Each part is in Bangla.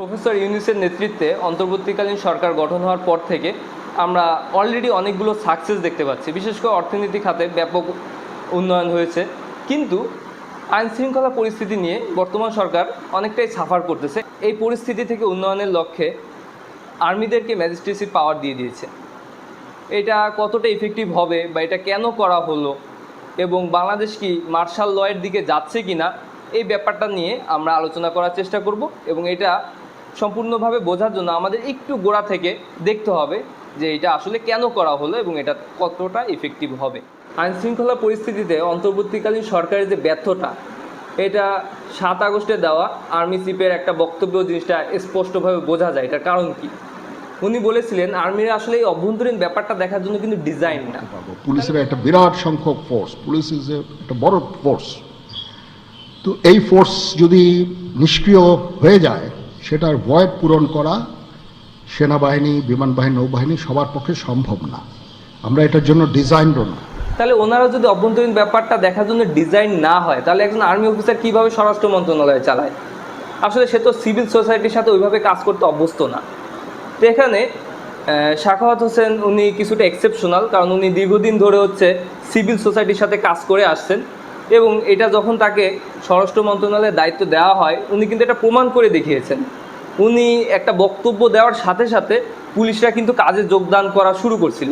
প্রফেসর ইউনূসের নেতৃত্বে অন্তর্বর্তীকালীন সরকার গঠন হওয়ার পর থেকে আমরা অলরেডি অনেকগুলো সাকসেস দেখতে পাচ্ছি। বিশেষ করে অর্থনীতি খাতে ব্যাপক উন্নয়ন হয়েছে, কিন্তু আইনশৃঙ্খলা পরিস্থিতি নিয়ে বর্তমান সরকার অনেকটাই সাফার করতেছে। এই পরিস্থিতি থেকে উন্নয়নের লক্ষ্যে আর্মিদেরকে ম্যাজিস্ট্রেসির পাওয়ার দিয়ে দিয়েছে। এটা কতটা ইফেক্টিভ হবে বা এটা কেন করা হলো এবং বাংলাদেশ কি মার্শাল লয়ের দিকে যাচ্ছে কি না, এই ব্যাপারটা নিয়ে আমরা আলোচনা করার চেষ্টা করব এবং এটা সম্পূর্ণভাবে বোঝার জন্য আমাদের একটু গোড়া থেকে দেখতে হবে যে এটা আসলে কেন করা হলো এবং এটা কতটা ইফেক্টিভ হবে। আইনশৃঙ্খলা পরিস্থিতিতে অন্তর্বর্তীকালীন সরকারের যে ব্যর্থতা, এটা 7 আগস্টে দেওয়া আর্মি চিফের একটা বক্তব্য জিনিসটা স্পষ্টভাবে বোঝা যায়। এটার কারণ কি? উনি বলেছিলেন আর্মিরা আসলে এই অভ্যন্তরীণ ব্যাপারটা দেখার জন্য কিন্তু ডিজাইন না। পুলিশের একটা বিরাট সংখ্যক ফোর্স, পুলিশ ইজ একটা বড় ফোর্স। তো এই ফোর্স যদি নিষ্ক্রিয় হয়ে যায়, সেটার ভয়েড পূরণ করা সেনাবাহিনী, বিমান বাহিনী, নৌবাহিনী সবার পক্ষে সম্ভব না। আমরা এটার জন্য ডিজাইনও না। তাহলে ওনারা যদি অভ্যন্তরীণ ব্যাপারটা দেখার জন্য ডিজাইন না হয়, তাহলে একজন আর্মি অফিসার কীভাবে স্বরাষ্ট্র মন্ত্রণালয় চালায়? আসলে সে তো সিভিল সোসাইটির সাথে ওইভাবে কাজ করতে অভ্যস্ত না। তো এখানে সাখাওয়াত হোসেন উনি কিছুটা এক্সেপশনাল, কারণ উনি দীর্ঘদিন ধরে সিভিল সোসাইটির সাথে কাজ করে আসছেন এবং এটা যখন তাকে স্বরাষ্ট্র মন্ত্রণালয়ের দায়িত্ব দেওয়া হয়, উনি কিন্তু এটা প্রমাণ করে দেখিয়েছেন। উনি একটা বক্তব্য দেওয়ার সাথে সাথে পুলিশরা কিন্তু কাজে যোগদান করা শুরু করছিল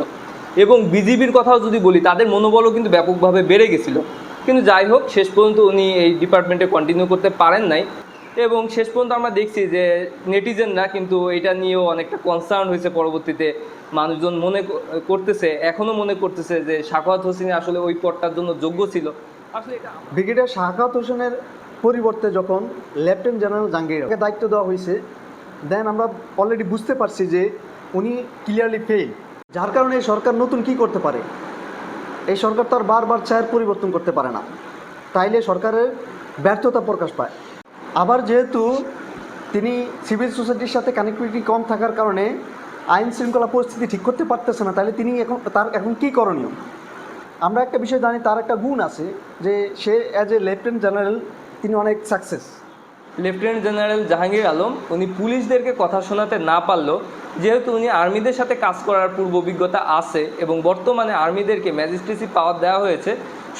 এবং বিজিবির কথাও যদি বলি, তাদের মনোবলও কিন্তু ব্যাপকভাবে বেড়ে গেছিলো। কিন্তু যাই হোক, শেষ পর্যন্ত উনি এই ডিপার্টমেন্টে কন্টিনিউ করতে পারেন নাই এবং শেষ পর্যন্ত আমরা দেখছি যে নেটিজেনরা কিন্তু এটা নিয়েও অনেকটা কনসার্ন হয়েছে। পরবর্তীতে মানুষজন এখনও মনে করতেছে যে সাখাওয়াত হোসেন আসলে ওই পদটার জন্য যোগ্য ছিল। আসলে এটা ব্রিগেডিয়ার সাখাওয়াত হোসেনের পরিবর্তে যখন লেফটেন্যান্ট জেনারেল জাহাঙ্গীরকে দায়িত্ব দেওয়া হয়েছে, দেন আমরা অলরেডি বুঝতে পারছি যে উনি ক্লিয়ারলি ফেল। যার কারণে এই সরকার নতুন কি করতে পারে? এই সরকার তো আর বারবার চেয়ার পরিবর্তন করতে পারে না, তাইলে সরকারের ব্যর্থতা প্রকাশ পায়। আবার যেহেতু তিনি সিভিল সোসাইটির সাথে কানেক্টিভিটি কম থাকার কারণে আইন শৃঙ্খলা পরিস্থিতি ঠিক করতে পারতেছে না, তাহলে তিনি তার এখন কী করণীয়? আমরা একটা বিষয় জানি, তার একটা গুণ আছে যে সে অ্যাজ এ লেফটেন্যান্ট জেনারেল তিনি অনেক success. Lieutenant general Jahangir Alam উনি পুলিশদেরকে কথা শোনাতে না পারলেও, যেহেতু উনি আর্মিদের সাথে কাজ করার পূর্ব অভিজ্ঞতা আছে এবং বর্তমানে আর্মিদেরকে ম্যাজিস্ট্রেসি পাওয়ার দেওয়া হয়েছে,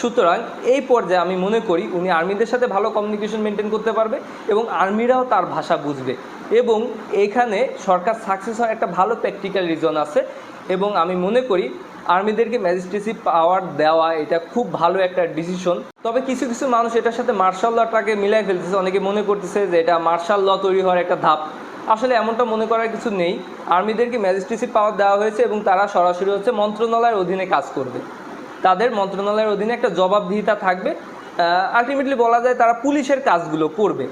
সুতরাং এই পর্যায়ে আমি মনে করি উনি আর্মিদের সাথে ভালো কমিউনিকেশন মেনটেন করতে পারবে এবং আর্মিরাও তার ভাষা বুঝবে এবং এখানে সরকার সাকসেস হওয়ার একটা ভালো প্র্যাকটিক্যাল রিজন আছে এবং আমি মনে করি আর্মিদেরকে ম্যাজিস্ট্রেসি পাওয়ার দেওয়া এটা খুব ভালো একটা ডিসিশন। তবে কিছু কিছু মানুষ এটার সাথে মার্শাল লটাকে মিলাই ফেলতেছে। অনেকে মনে করতেছে যে এটা মার্শাল ল তৈরি হওয়ার একটা ধাপ। আসলে এমনটা মনে করার কিছু নেই। আর্মিদেরকে ম্যাজিস্ট্রেসি পাওয়ার দেওয়া হয়েছে এবং তারা সরাসরি মন্ত্রণালয়ের অধীনে কাজ করবে। তাদের মন্ত্রণালয়ের অধীনে একটা জবাবদিহিতা থাকবে। আলটিমেটলি বলা যায় তারা পুলিশের কাজগুলো করবে।